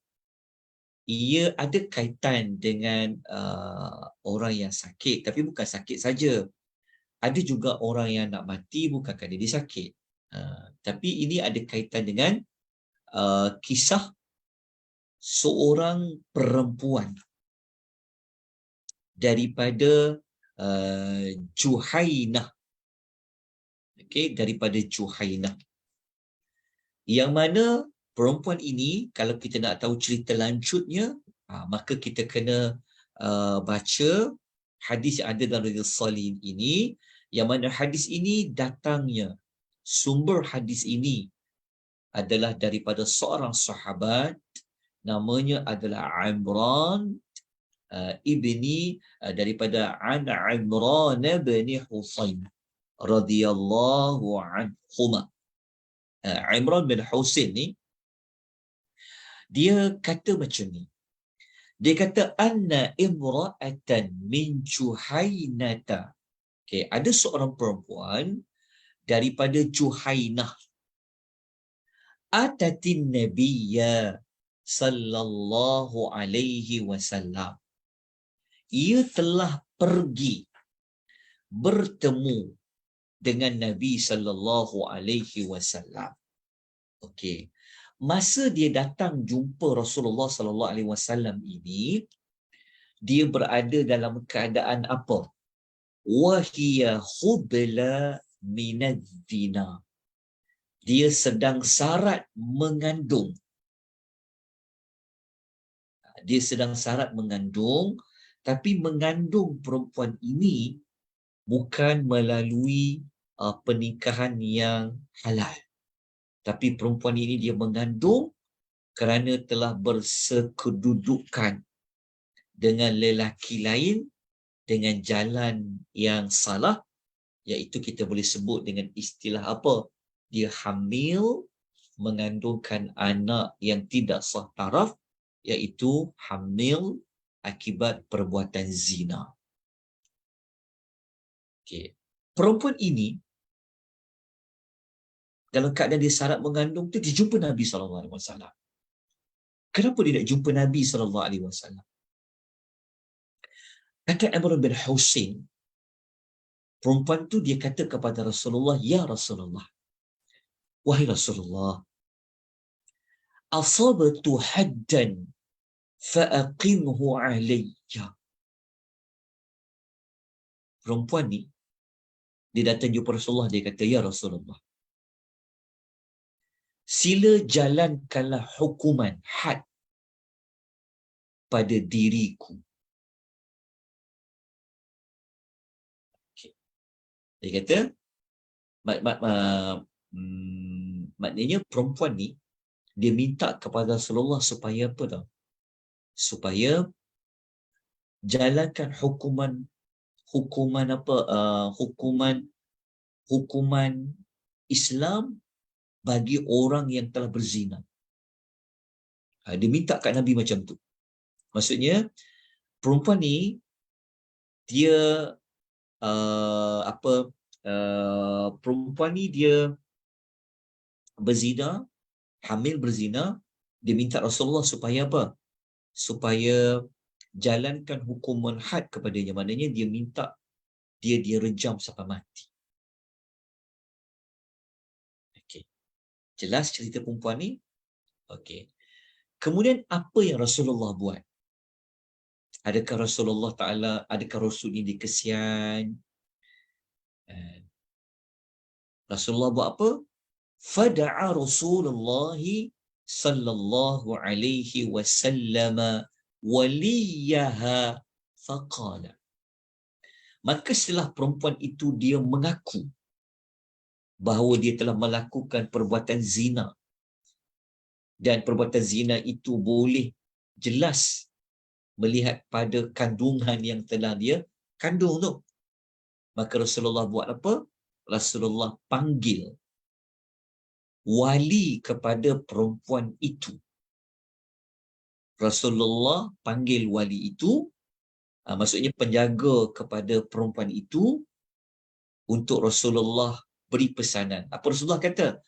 ia ada kaitan dengan orang yang sakit, tapi bukan sakit saja. Ada juga orang yang nak mati bukan kerana dia sakit. Tapi ini ada kaitan dengan kisah seorang perempuan daripada Juhainah. Okey, daripada Juhainah. Yang mana perempuan ini, kalau kita nak tahu cerita lanjutnya, maka kita kena baca hadis yang ada dalam Riyadhus Shalihin ini, yang mana hadis ini datangnya, sumber hadis ini adalah daripada seorang sahabat, namanya adalah Imran daripada Imran bin Husain radhiyallahu anhuma. Imran bin Husain ni dia kata macam ni. Dia kata anna imra'atan min Juhainata. Okey, ada seorang perempuan daripada Juhainah. Atatin nabiyya sallallahu alaihi wasallam. Ia telah pergi bertemu dengan Nabi sallallahu alaihi wasallam. Okey. Masa dia datang jumpa Rasulullah sallallahu alaihi wasallam ini, dia berada dalam keadaan apa? Wahiya khubla minadh-dhina. Dia sedang syarat mengandung. Dia sedang syarat mengandung, tapi mengandung perempuan ini bukan melalui pernikahan yang halal. Tapi perempuan ini dia mengandung kerana telah bersekedudukan dengan lelaki lain dengan jalan yang salah, iaitu kita boleh sebut dengan istilah apa? Dia hamil, mengandungkan anak yang tidak sah taraf, iaitu hamil akibat perbuatan zina. Okay. Perempuan ini dalam keadaan dia syarat mengandung tu, dia jumpa Nabi SAW. Kenapa dia nak jumpa Nabi SAW? Kata Imran bin Husain, perempuan tu dia kata kepada Rasulullah, ya Rasulullah, wahai Rasulullah, asabtu haddan fa'aqimhu alayya. perempuan ni, dia datang jumpa Rasulullah, dia kata, "Ya Rasulullah, sila jalankanlah hukuman had pada diriku." Okay. Dia kata, maknanya perempuan ni, dia minta kepada Rasulullah supaya apa tau? Supaya jalankan hukuman apa? Hukuman Islam bagi orang yang telah berzina. Dia minta kat Nabi macam tu. Maksudnya perempuan ni dia perempuan ni dia berzina, hamil berzina, dia minta Rasulullah supaya apa? Supaya jalankan hukuman had kepadanya. Maknanya dia minta dia direjam sampai mati. Okey. Jelas cerita perempuan ni? Okey. Kemudian apa yang Rasulullah buat? Adakah Rasulullah Ta'ala, adakah Rasul ini dikesian? Rasulullah buat apa? Fada'a Rasulullah sallallahu alaihi wasallam waliyaha faqala. Maka setelah perempuan itu dia mengaku bahawa dia telah melakukan perbuatan zina, dan perbuatan zina itu boleh jelas melihat pada kandungan yang telah dia kandung tu. Maka Rasulullah buat apa? Rasulullah panggil wali kepada perempuan itu. Rasulullah panggil wali itu, maksudnya penjaga kepada perempuan itu, untuk Rasulullah beri pesanan. Apa Rasulullah kata?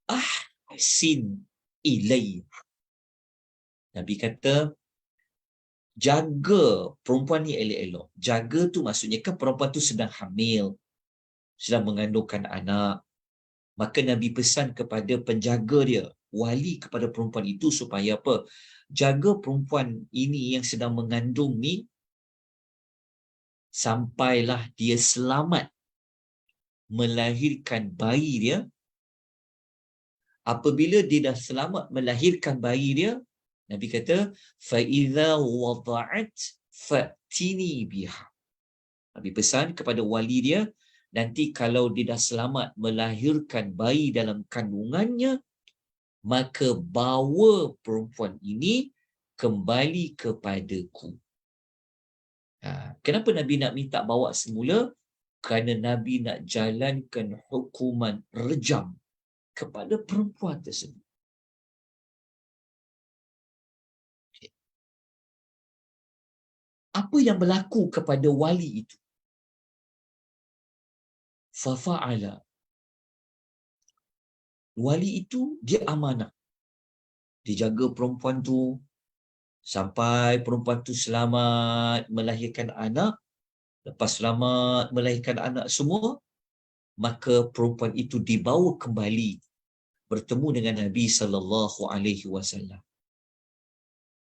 Ahsin ilayya. Nabi kata, jaga perempuan ni elok-elok. Jaga tu maksudnya kan perempuan tu sedang hamil, sedang mengandungkan anak. Maka Nabi pesan kepada penjaga dia, wali kepada perempuan itu, supaya apa? Jaga perempuan ini yang sedang mengandung ni sampailah dia selamat melahirkan bayi dia. Apabila dia dah selamat melahirkan bayi dia, Nabi kata, fa idza wada'at fatini biha. Nabi pesan kepada wali dia, nanti kalau dia dah selamat melahirkan bayi dalam kandungannya, maka bawa perempuan ini kembali kepadaku. Kenapa Nabi nak minta bawa semula? Kerana Nabi nak jalankan hukuman rejam kepada perempuan tersebut. Apa yang berlaku kepada wali itu? Fafa'ala. Wali itu dia amanah. Dia jaga perempuan tu sampai perempuan tu selamat melahirkan anak. Lepas selamat melahirkan anak semua, maka perempuan itu dibawa kembali bertemu dengan Nabi sallallahu alaihi wasallam.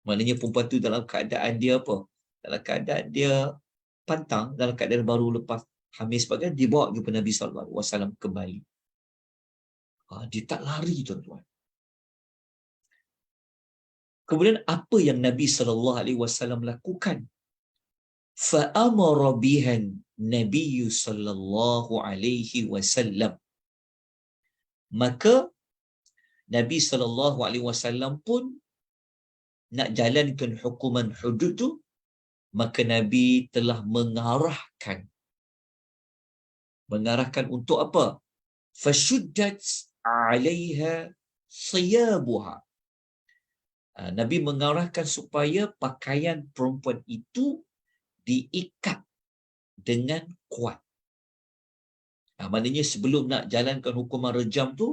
Maknanya perempuan tu dalam keadaan dia apa? Dalam keadaan dia pantang, dalam keadaan baru lepas hamil sebagainya, dibawa jumpa Nabi sallallahu alaihi wasallam kembali. Dia tak lari, tuan-tuan. Kemudian apa yang Nabi sallallahu alaihi wasallam lakukan? Fa amara bihan Nabi sallallahu alaihi wasallam. Maka Nabi sallallahu alaihi wasallam pun nak jalankan hukuman hudud tu, maka Nabi telah mengarahkan untuk apa? Fashuddat 'alaiha siyabuha. Nabi mengarahkan supaya pakaian perempuan itu diikat dengan kuat. Maknanya sebelum nak jalankan hukuman rejam tu,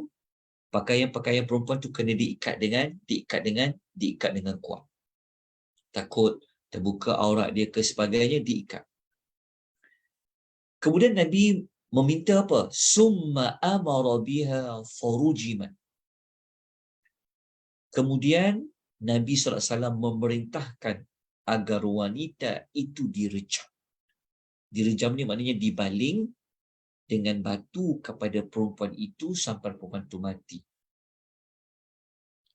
pakaian-pakaian perempuan tu kena diikat dengan kuat. Takut terbuka aurat dia ke sebagainya, diikat. Kemudian Nabi meminta apa? Summa amara biha farujiman. Kemudian Nabi SAW memerintahkan agar wanita itu direjam. Direjam ni maknanya dibaling dengan batu kepada perempuan itu sampai perempuan itu mati.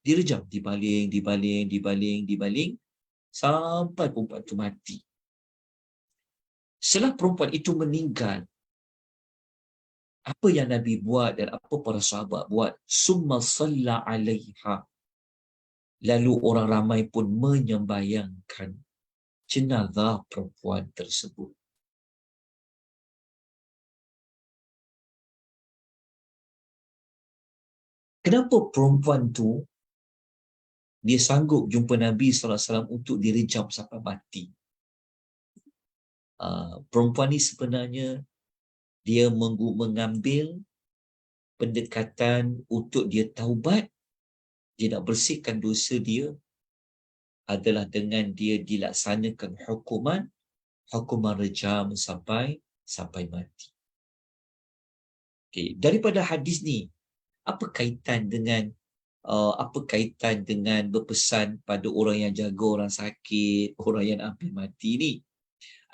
Direjam, dibaling sampai perempuan itu mati. Setelah perempuan itu meninggal, apa yang Nabi buat dan apa para sahabat buat? Summa salla alaiha. Lalu orang ramai pun menyembayangkan jenazah perempuan tersebut. Kenapa perempuan tu dia sanggup jumpa Nabi SAW untuk direjam sampai mati? Perempuan ni sebenarnya dia mengambil pendekatan untuk dia taubat, dia nak bersihkan dosa dia adalah dengan dia dilaksanakan hukuman rejam sampai mati. Okay. Daripada hadis ni, apa kaitan dengan berpesan pada orang yang jaga orang sakit, orang yang hampir mati ni?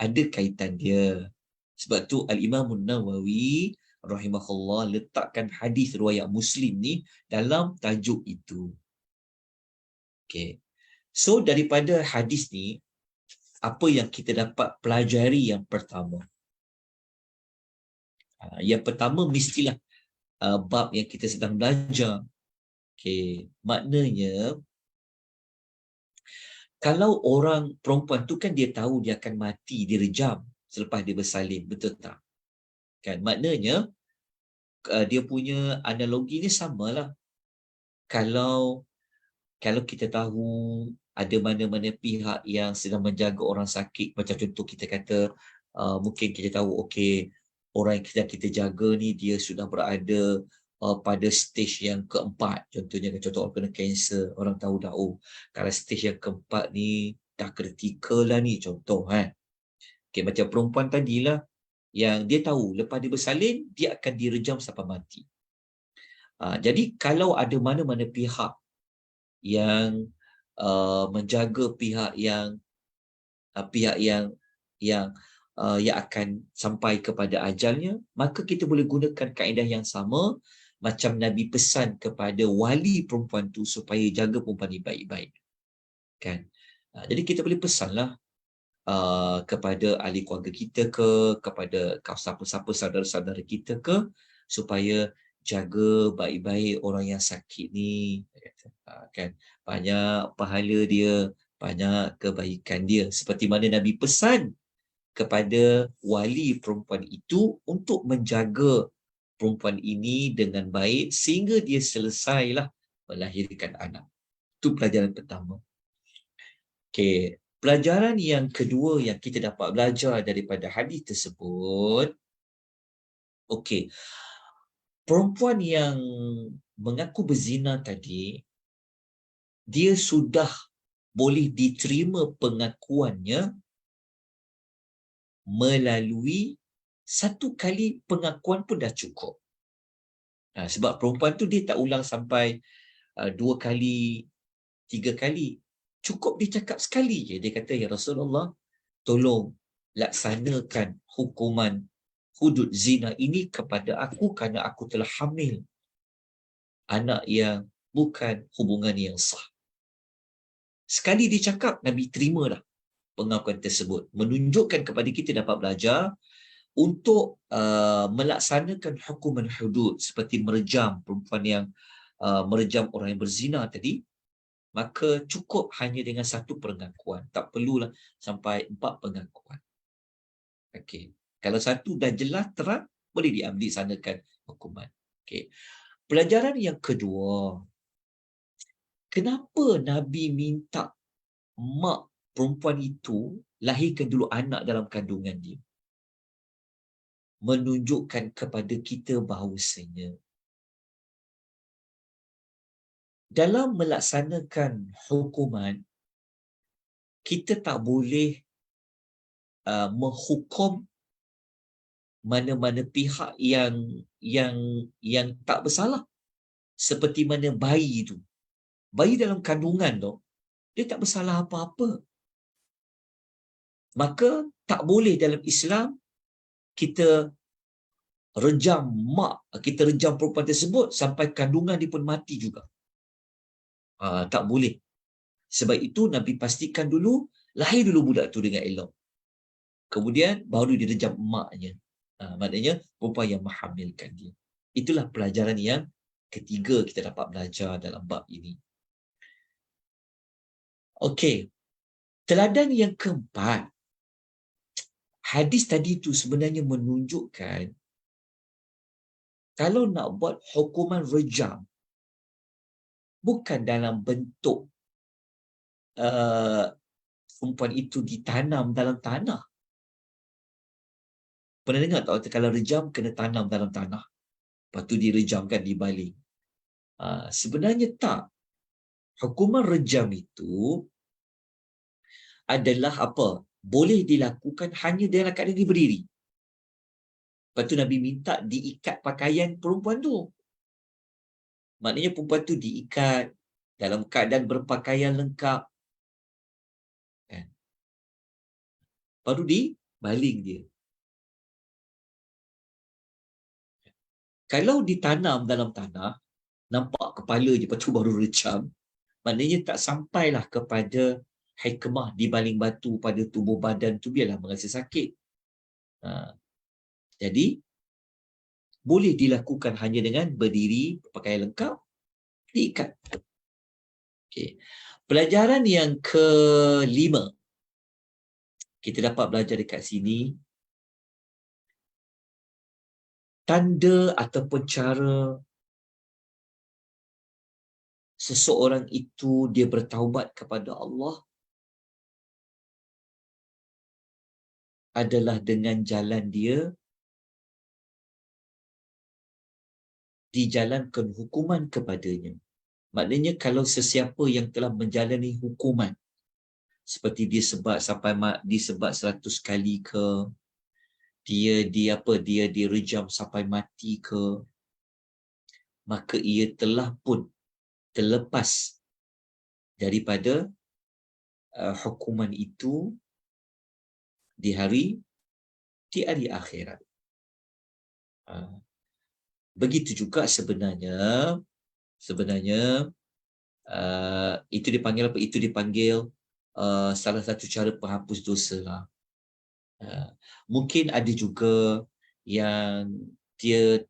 Ada kaitan dia. Sebab tu Al-Imam Nawawi rahimahullah letakkan hadis riwayat Muslim ni dalam tajuk itu. Okay. So daripada hadis ni, apa yang kita dapat pelajari yang pertama? Yang pertama mestilah bab yang kita sedang belajar. Okay. Maknanya kalau orang perempuan tu kan dia tahu dia akan mati, direjam selepas dia bersalin, betul tak? Kan maknanya dia punya analogi ni samalah. Kalau kita tahu ada mana-mana pihak yang sedang menjaga orang sakit, macam contoh kita kata mungkin kita tahu okey, orang yang kita jaga ni dia sudah berada pada stage yang keempat. Contohnya contoh orang kena kanser, orang tahu dah kalau stage yang keempat ni dah kritikal lah ni, contoh okey, macam perempuan tadilah yang dia tahu lepas dia bersalin dia akan direjam sampai mati. Jadi kalau ada mana-mana pihak yang menjaga pihak yang akan sampai kepada ajalnya, maka kita boleh gunakan kaedah yang sama macam Nabi pesan kepada wali perempuan tu supaya jaga perempuan ni baik-baik. Kan? Jadi kita boleh pesanlah kepada ahli keluarga kita ke, kepada siapa-siapa saudara-saudara kita ke, supaya jaga baik-baik orang yang sakit ni. Kan? Banyak pahala dia, banyak kebaikan dia. Seperti mana Nabi pesan kepada wali perempuan itu untuk menjaga perempuan ini dengan baik sehingga dia selesailah melahirkan anak. Itu pelajaran pertama. Okey, pelajaran yang kedua yang kita dapat belajar daripada hadis tersebut, okey, perempuan yang mengaku berzina tadi, dia sudah boleh diterima pengakuannya melalui satu kali pengakuan pun dah cukup. Sebab perempuan tu dia tak ulang sampai 2 kali, 3 kali. Cukup dia cakap sekali je. Dia kata, ya Rasulullah, tolong laksanakan hukuman hudud zina ini kepada aku kerana aku telah hamil anak yang bukan hubungan yang sah. Sekali dia cakap, Nabi terima dah pengakuan tersebut. Menunjukkan kepada kita dapat belajar untuk melaksanakan hukuman hudud seperti merejam perempuan yang merejam orang yang berzina tadi, maka cukup hanya dengan satu pengakuan. Tak perlulah sampai 4 pengakuan. Okey. Kalau satu dah jelas terang, boleh dilaksanakan hukuman. Okey. Pelajaran yang kedua, kenapa Nabi minta mak perempuan itu lahirkan dulu anak dalam kandungan dia? Menunjukkan kepada kita bahawasanya dalam melaksanakan hukuman, kita tak boleh menghukum mana-mana pihak yang tak bersalah. Seperti mana bayi itu. Bayi dalam kandungan tu, dia tak bersalah apa-apa. Maka tak boleh dalam Islam kita rejam kita rejam perempuan tersebut sampai kandungan dia pun mati juga. Tak boleh. Sebab itu Nabi pastikan dulu, lahir dulu budak tu dengan elok. Kemudian baru dia rejam emaknya. Maknanya perempuan yang menghamilkan dia. Itulah pelajaran yang ketiga kita dapat belajar dalam bab ini. Okey. Teladan yang keempat. Hadis tadi tu sebenarnya menunjukkan kalau nak buat hukuman rejam bukan dalam bentuk perempuan itu ditanam dalam tanah. Pernah dengar tak kalau rejam kena tanam dalam tanah? Lepas tu direjamkan, dibaling. Sebenarnya tak. Hukuman rejam itu adalah apa? Boleh dilakukan hanya dalam keadaan dia berdiri. Lepas tu Nabi minta diikat pakaian perempuan tu. Maknanya perempuan tu diikat dalam keadaan berpakaian lengkap. Kan? Baru dibaling dia. Kalau ditanam dalam tanah, nampak kepala je, lepas tu baru rejam, maknanya tak sampailah kepada hikmah dibaling batu pada tubuh badan tu, biarlah merasa sakit. Jadi, boleh dilakukan hanya dengan berdiri, berpakaian lengkap, diikat. Okay. Pelajaran yang kelima, kita dapat belajar dekat sini, tanda ataupun cara seseorang itu dia bertaubat kepada Allah adalah dengan jalan dia dijalankan hukuman kepadanya. Maknanya kalau sesiapa yang telah menjalani hukuman seperti dia sebat sampai disebat 100 kali ke, dia direjam sampai mati ke, maka ia telah pun terlepas daripada hukuman itu di hari akhirat. Begitu juga sebenarnya itu dipanggil apa? Itu dipanggil salah satu cara penghapus dosa lah. Mungkin ada juga yang dia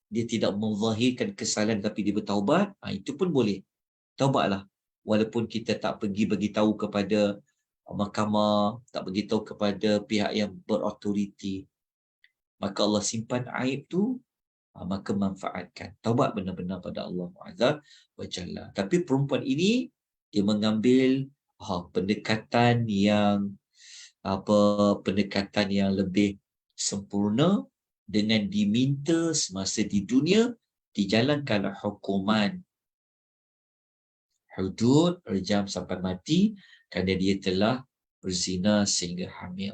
tidak menzahirkan kesalahan tapi dia bertaubat, itu pun boleh. Taubatlah. Walaupun kita tak pergi beritahu kepada mahkamah, tak beritahu kepada pihak yang berautoriti, maka Allah simpan aib tu, maka manfaatkan. Taubat benar-benar pada Allah Azza wa Jalla. Tapi perempuan ini dia mengambil pendekatan yang lebih sempurna dengan diminta semasa di dunia dijalankanlah hukuman hudud rejam sampai mati kerana dia telah berzina sehingga hamil.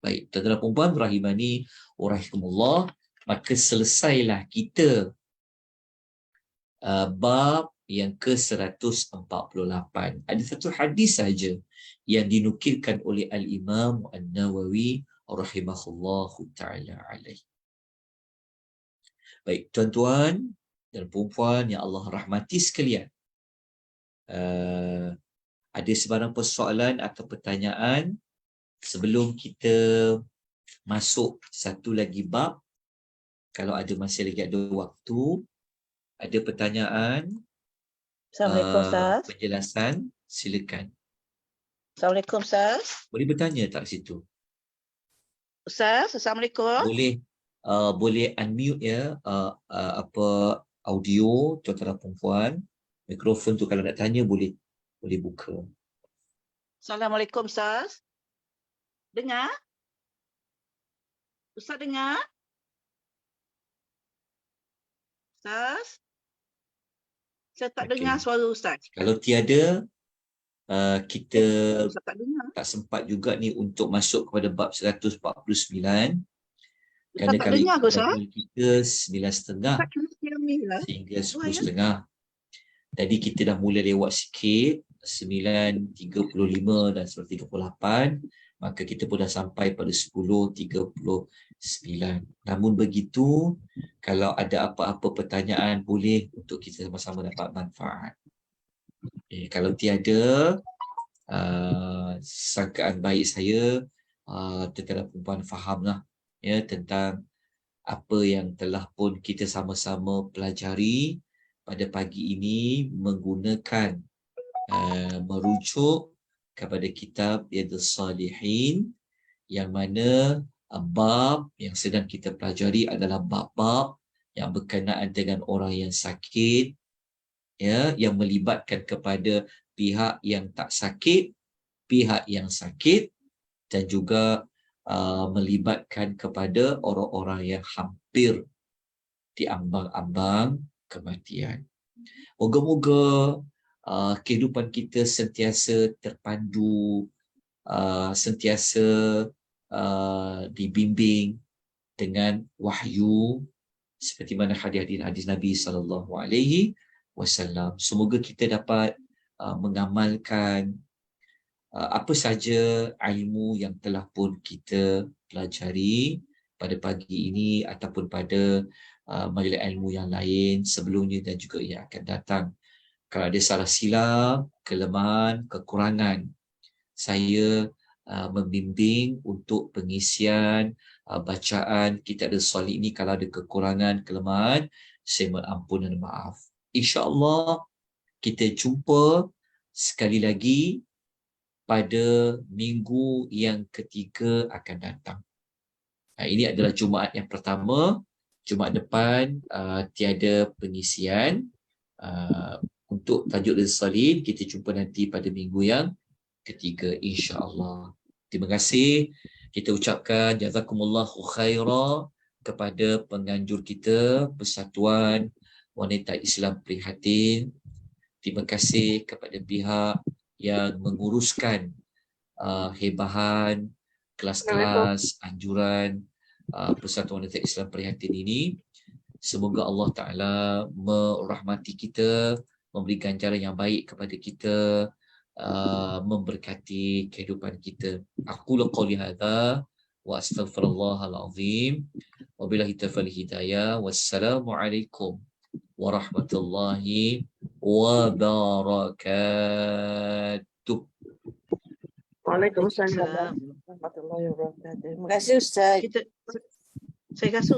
Baik, tuan-tuan perempuan rahimani wa rahimakumullah, maka selesailah kita bab yang ke-148. Ada satu hadis saja yang dinukilkan oleh Al-Imam An-Nawawi rahimahullahu ta'ala alaih. Baik, tuan-tuan dan perempuan yang Allah rahmati sekalian, ada sebarang persoalan atau pertanyaan sebelum kita masuk satu lagi bab? Kalau ada masih lagi ada waktu, ada pertanyaan, Assalamualaikum Ustaz. Penjelasan, silakan. Assalamualaikum Ustaz. Boleh bertanya tak situ? Ustaz, Assalamualaikum. Boleh unmute ya, audio tuan-tuan perempuan. Mikrofon tu kalau nak tanya boleh buka. Assalamualaikum Ustaz. Dengar? Ustaz dengar? Ustaz? Saya tak dengar suara Ustaz. Kalau tiada, kita Ustaz tak dengar. tak sempat juga ni untuk masuk kepada bab 149. Kerana tak kalau dengar ke, Ustaz? kita 9.30 sehingga 10.30. Tadi kita dah mula lewat sikit, 9.35 dan 9.38. maka kita pun dah sampai pada 10.39. Namun begitu, kalau ada apa-apa pertanyaan, boleh untuk kita sama-sama dapat manfaat. Kalau tiada, sangkaan baik saya, tentang perempuan fahamlah ya tentang apa yang telah pun kita sama-sama pelajari pada pagi ini menggunakan merujuk kepada kitab Riyadhus Salihin, yang mana bab yang sedang kita pelajari adalah bab-bab yang berkenaan dengan orang yang sakit, ya, yang melibatkan kepada pihak yang tak sakit, pihak yang sakit, dan juga melibatkan kepada orang-orang yang hampir diambang-ambang kematian. Moga-moga kehidupan kita sentiasa terpandu, sentiasa dibimbing dengan wahyu seperti mana hadis Nabi SAW. Semoga kita dapat mengamalkan apa saja ilmu yang telah pun kita pelajari pada pagi ini ataupun pada majlis ilmu yang lain sebelumnya dan juga yang akan datang. Kalau ada salah silap, kelemahan, kekurangan, saya membimbing untuk pengisian bacaan kitab As-Salih ini. Kalau ada kekurangan, kelemahan, saya mengampun dan maaf. InsyaAllah kita jumpa sekali lagi pada minggu yang ketiga akan datang. Ini adalah Jumaat yang pertama. Jumaat depan tiada pengisian. Untuk tajuk As-Salih kita jumpa nanti pada minggu yang ketiga, insya-Allah. Terima kasih. Kita ucapkan jazakumullahu khaira kepada penganjur kita, Persatuan Wanita Islam Prihatin. Terima kasih kepada pihak yang menguruskan hebahan kelas-kelas anjuran Persatuan Wanita Islam Prihatin ini. Semoga Allah Ta'ala merahmati kita, memberi ganjaran yang baik kepada kita, memberkati kehidupan kita. Aku qouli hadza wa astaghfirullahal azim. Wabillahi taufiq hidayah. Wassalamualaikum warahmatullahi wabarakatuh. Waalaikumsalam warahmatullahi wabarakatuh. Terima kasih Ustaz. Saya rasa